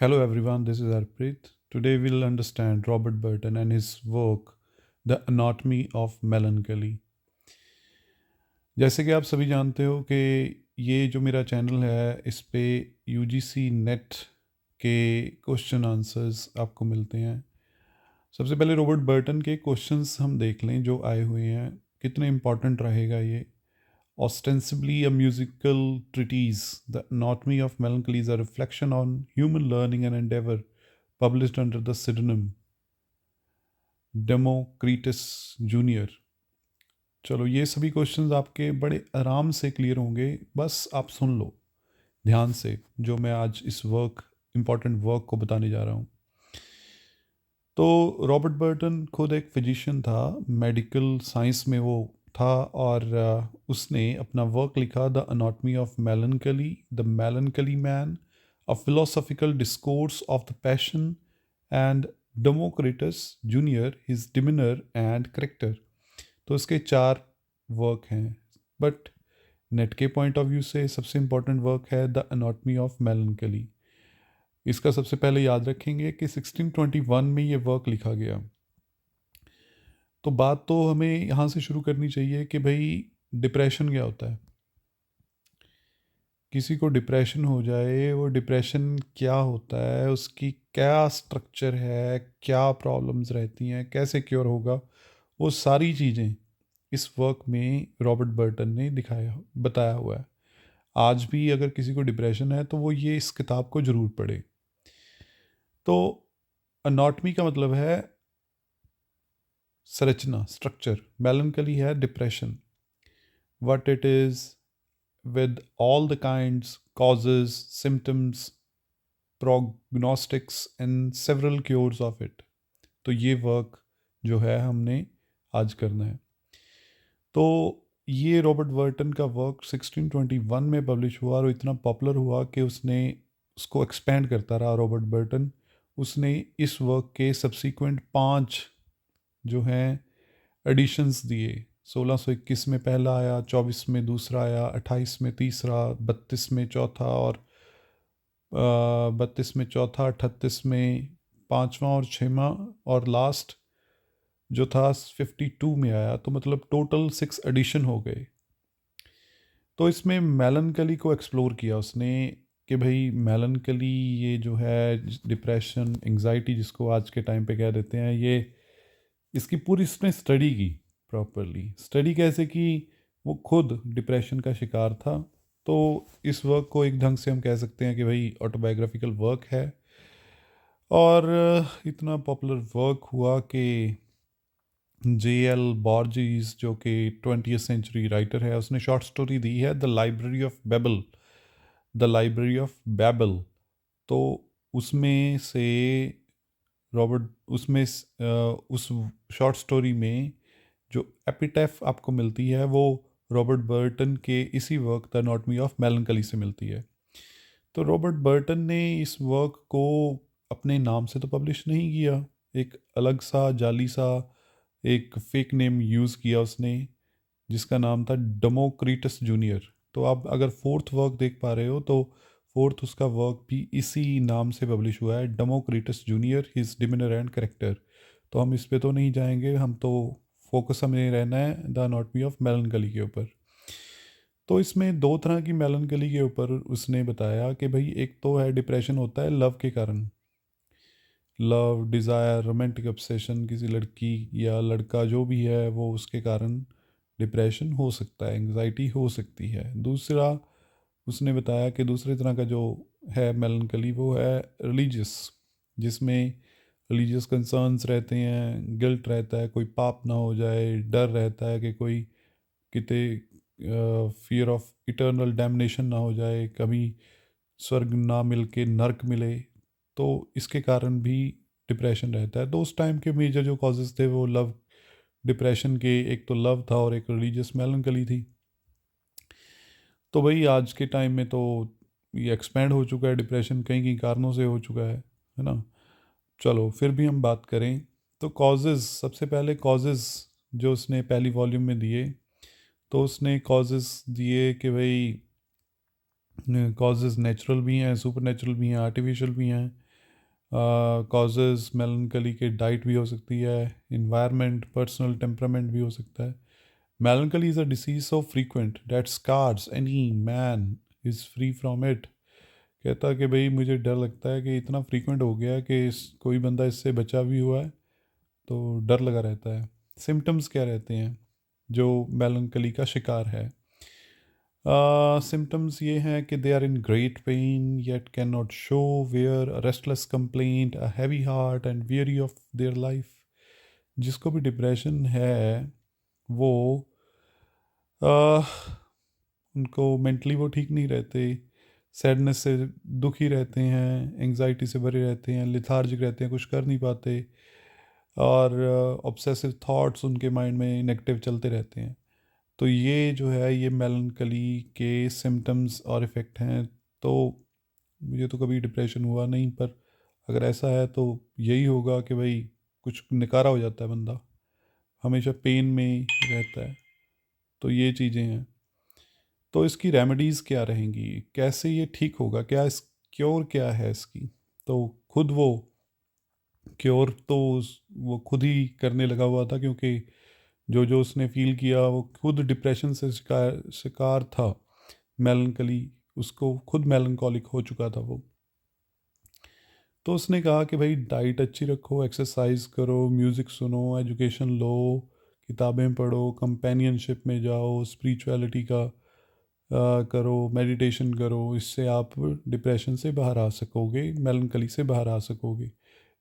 Hello everyone, this is Arprit. Today we'll understand Robert Burton and his work, The Anatomy of Melancholy. जैसे कि आप सभी जानते हो कि ये जो मेरा चैनल है इस पे यूजीसी नेट के क्वेश्चन आंसर्स आपको मिलते हैं। सबसे पहले रॉबर्ट बर्टन के क्वेश्चंस हम देख लें जो आए हुए हैं, कितने इम्पोर्टेंट रहेगा ये। Ostensibly a musical treatise, The Anatomy of Melancholy is a reflection on human learning and endeavor, published under the pseudonym Democritus junior. चलो ये सभी क्वेश्चंस आपके बड़े आराम से क्लियर होंगे, बस आप सुन लो ध्यान से जो मैं आज इस इम्पॉर्टेंट वर्क को बताने जा रहा हूँ। तो रॉबर्ट बर्टन खुद एक फिजिशियन था, मेडिकल साइंस में वो था, और उसने अपना वर्क लिखा the anatomy of melancholy, the melancholy man, a philosophical discourse of the passion, and Democritus junior, his demeanour and character. तो इसके चार वर्क हैं, बट नेट के पॉइंट ऑफ व्यू से सबसे इम्पोर्टेंट वर्क है द अनाटमी ऑफ मेलनकली। इसका सबसे पहले याद रखेंगे कि 1621 में ये वर्क लिखा गया। तो बात तो हमें यहाँ से शुरू करनी चाहिए कि भाई डिप्रेशन क्या होता है। किसी को डिप्रेशन हो जाए, वो डिप्रेशन क्या होता है, उसकी क्या स्ट्रक्चर है, क्या प्रॉब्लम्स रहती हैं, कैसे क्योर होगा, वो सारी चीज़ें इस वर्क में रॉबर्ट बर्टन ने दिखाया बताया हुआ है। आज भी अगर किसी को डिप्रेशन है तो वो ये इस किताब को ज़रूर पढ़े। तो अनाटमी का मतलब है संरचना, स्ट्रक्चर। मेलनकली है depression, what it is with all the kinds, causes, symptoms, prognostics and several cures of it। तो ये वर्क जो है हमने आज करना है। तो ये रॉबर्ट बर्टन का वर्क 1621 में पब्लिश हुआ और इतना पॉपुलर हुआ कि उसने उसको एक्सपेंड करता रहा रॉबर्ट बर्टन। उसने इस वर्क के सब्सीक्वेंट 5 जो हैं एडिशंस दिए। 1621 में पहला आया, 24 में दूसरा आया, 28 में तीसरा, 32 में चौथा, और 32 में चौथा, 38 में पांचवा और छठवां, और लास्ट जो था 52 में आया। तो मतलब टोटल 6 एडिशन हो गए। तो इसमें मेलनकली को एक्सप्लोर किया उसने कि भाई मेलनकली ये जो है डिप्रेशन, एंजाइटी जिसको आज के टाइम पे कह देते हैं, ये इसकी पूरी इसने स्टडी की। प्रॉपरली स्टडी कैसे की, वो खुद डिप्रेशन का शिकार था। तो इस वर्क को एक ढंग से हम कह सकते हैं कि भाई ऑटोबायोग्राफिकल वर्क है। और इतना पॉपुलर वर्क हुआ कि जे एल बॉर्जिस जो कि 20th सेंचुरी राइटर है, उसने शॉर्ट स्टोरी दी है the library of Babel, the library of Babel. तो उसमें से रॉबर्ट उसमें उस शॉर्ट स्टोरी में जो एपिटैफ आपको मिलती है वो रॉबर्ट बर्टन के इसी वर्क द एनाटॉमी ऑफ मेलनकली से मिलती है। तो रॉबर्ट बर्टन ने इस वर्क को अपने नाम से तो पब्लिश नहीं किया, एक अलग सा जाली सा एक फेक नेम यूज़ किया उसने, जिसका नाम था डेमोक्रिटस जूनियर। तो आप अगर फोर्थ वर्क देख पा रहे हो तो फोर्थ उसका वर्क भी इसी नाम से पब्लिश हुआ है, Democritus junior, his demeanour and character. तो हम इस पे तो नहीं जाएंगे, हम तो फोकस हमें रहना है द एनाटॉमी ऑफ मेलनकली के ऊपर। तो इसमें दो तरह की मेलनकली के ऊपर उसने बताया कि भाई एक तो है डिप्रेशन होता है लव के कारण, लव, डिज़ायर, रोमांटिक ऑब्सेशन, किसी लड़की या लड़का जो भी है वो उसके कारण डिप्रेशन हो सकता है, एंग्जाइटी हो सकती है। दूसरा उसने बताया कि दूसरी तरह का जो है मेलनकली वो है रिलीजियस, जिसमें रिलीजियस कंसर्न्स रहते हैं, गिल्ट रहता है कोई पाप ना हो जाए, डर रहता है कि कोई किते फियर ऑफ इटर्नल डैमनेशन ना हो जाए, कभी स्वर्ग ना मिल के नर्क मिले। तो इसके कारण भी डिप्रेशन रहता है। तो उस टाइम के मेजर जो कॉजेज़ थे वो लव, डिप्रेशन के एक तो लव था और एक रिलीजियस मेलनकली थी। तो भाई आज के टाइम में तो ये एक्सपेंड हो चुका है, डिप्रेशन कई कई कारणों से हो चुका है ना। चलो फिर भी हम बात करें तो कॉजेज़, सबसे पहले कॉजेज़ जो उसने पहली वॉल्यूम में दिए, तो उसने कॉजेज़ दिए कि भाई कॉजेज़ नेचुरल भी हैं, सुपर नेचुरल भी हैं, आर्टिफिशियल भी हैं। कॉजेज़ मेलनकली के डाइट भी हो सकती है, इन्वायरमेंट, पर्सनल टेम्परामेंट भी हो सकता है। Melancholy is a disease so frequent that scarce any man is free from it. कहता कि भाई मुझे डर लगता है कि इतना फ्रीक्वेंट हो गया कि कोई बंदा इससे बचा भी हुआ है तो डर लगा रहता है। सिम्टम्स क्या रहते हैं जो मेलनकली का शिकार है? सिम्टम्स ये हैं कि they are in great pain yet can not show where, restless complaint, a heavy heart and weary of their life. जिसको भी डिप्रेशन है वो uh, उनको मेंटली वो ठीक नहीं रहते, सैडनेस से दुखी रहते हैं, एंग्जाइटी से भरे रहते हैं, लिथार्जिक रहते हैं, कुछ कर नहीं पाते, और ऑब्सेसिव थॉट्स उनके माइंड में नेगेटिव चलते रहते हैं। तो ये जो है ये मेलनकली के सिम्टम्स और इफ़ेक्ट हैं। तो मुझे तो कभी डिप्रेशन हुआ नहीं, पर अगर ऐसा है तो यही होगा कि भाई कुछ निकारा हो जाता है बंदा, हमेशा पेन में ही रहता है। तो ये चीज़ें हैं। तो इसकी रेमेडीज़ क्या रहेंगी, कैसे ये ठीक होगा, क्या इस क्योर क्या है इसकी? तो खुद वो क्योर तो वो खुद ही करने लगा हुआ था, क्योंकि जो जो उसने फील किया वो खुद डिप्रेशन से शिकार शिकार था, मेलनकली, उसको खुद मेलनकॉलिक हो चुका था वो। तो उसने कहा कि भाई डाइट अच्छी रखो, एक्सरसाइज करो, म्यूज़िक सुनो, एजुकेशन लो, किताबें पढ़ो, कंपेनियनशिप में जाओ, स्पिरिचुअलिटी का करो, मेडिटेशन करो। इससे आप डिप्रेशन से बाहर आ सकोगे, मेलनकली से बाहर आ सकोगे।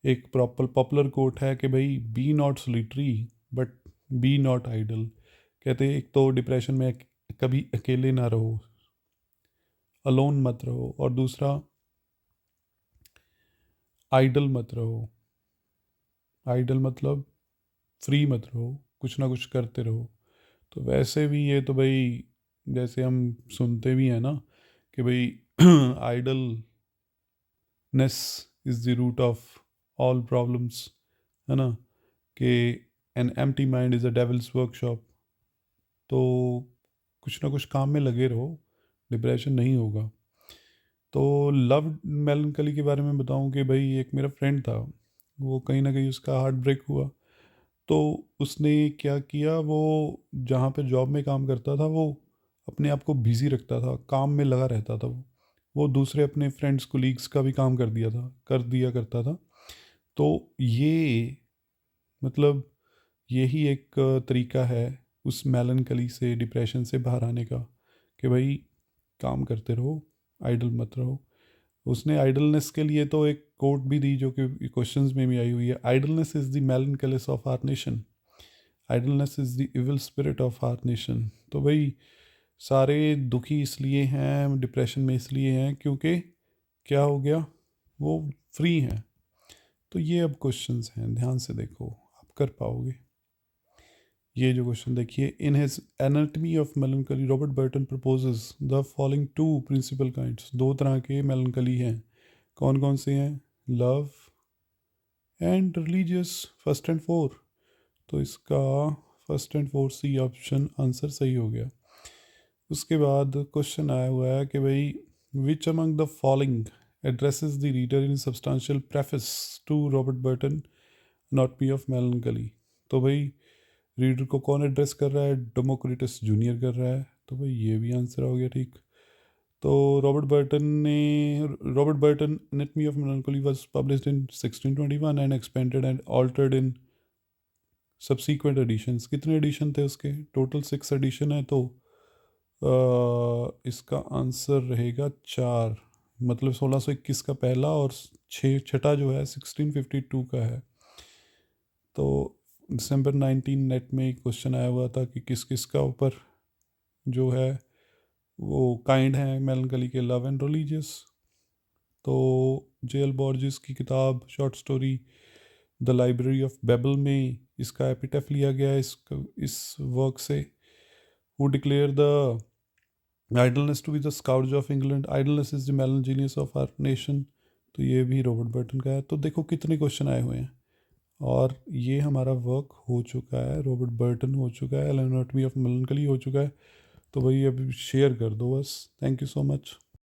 एक प्रॉपर पॉपुलर कोट है कि भाई be not solitary but be not idle. कहते हैं एक तो डिप्रेशन में कभी अकेले ना रहो, अलोन मत रहो, और दूसरा आइडल मत रहो। आइडल मतलब फ्री मत रहो, कुछ ना कुछ करते रहो। तो वैसे भी ये तो भाई जैसे हम सुनते भी हैं ना कि भाई idleness is the root of all problems, है ना, कि an empty mind is a devil's workshop. तो कुछ ना कुछ काम में लगे रहो, डिप्रेशन नहीं होगा। तो लव मेलनकली के बारे में बताऊं कि भाई एक मेरा फ्रेंड था, वो कहीं ना कहीं उसका हार्ट ब्रेक हुआ। तो उसने क्या किया, वो जहाँ पे जॉब में काम करता था वो अपने आप को बिज़ी रखता था, काम में लगा रहता था वो दूसरे अपने फ्रेंड्स कोलीग्स का भी काम कर दिया करता था। तो ये मतलब यही एक तरीका है उस मेलनकली से, डिप्रेशन से बाहर आने का, कि भाई काम करते रहो, आइडल मत रहो। उसने आइडलनेस के लिए तो एक कोट भी दी जो कि क्वेश्चंस में भी आई हुई है, idleness is the melancholies of our nation, idleness is the evil spirit of our nation. तो भाई सारे दुखी इसलिए हैं, डिप्रेशन में इसलिए हैं क्योंकि क्या हो गया, वो फ्री हैं। तो ये अब क्वेश्चंस हैं, ध्यान से देखो, आप कर पाओगे। ये जो क्वेश्चन देखिए, in his anatomy of melancholy Robert Burton proposes the following two principal kinds. दो तरह के मेलनकली हैं, कौन कौन से हैं? Love and religious, first and four. तो इसका first and four C option answer सही हो गया। उसके बाद क्वेश्चन आया हुआ है कि भाई which among the following addresses the reader in substantial preface to Robert Burton anatomy of melancholy. तो भाई रीडर को कौन एड्रेस कर रहा है? डेमोक्रिटस जूनियर कर रहा है। तो भाई ये भी आंसर हो गया ठीक। तो Robert Burton anatomy of melancholy was published in 1621 and expanded and altered in subsequent editions. कितने एडिशन थे उसके? टोटल 6 एडिशन है। तो इसका आंसर रहेगा 4, मतलब 1621 का पहला और छठा जो है 1652 का है। तो दिसंबर 19 नेट में एक क्वेश्चन आया हुआ था कि किस किस का ऊपर जो है वो काइंड है मेलनकली के, लव एंड रिलीजियस। तो जेएल बॉर्जिस की किताब short story the library of Babel में इसका एपिटैफ लिया गया है इस वर्क से। Who declare the idleness to be the scourge of England, idleness is the melon genius of our nation। तो ये भी रॉबर्ट बर्टन का है। तो देखो कितने क्वेश्चन आए हुए हैं, और ये हमारा वर्क हो चुका है, रॉबर्ट बर्टन हो चुका है, एनाटॉमी ऑफ मेलनकली हो चुका है। तो भाई अब शेयर कर दो बस। Thank you so much.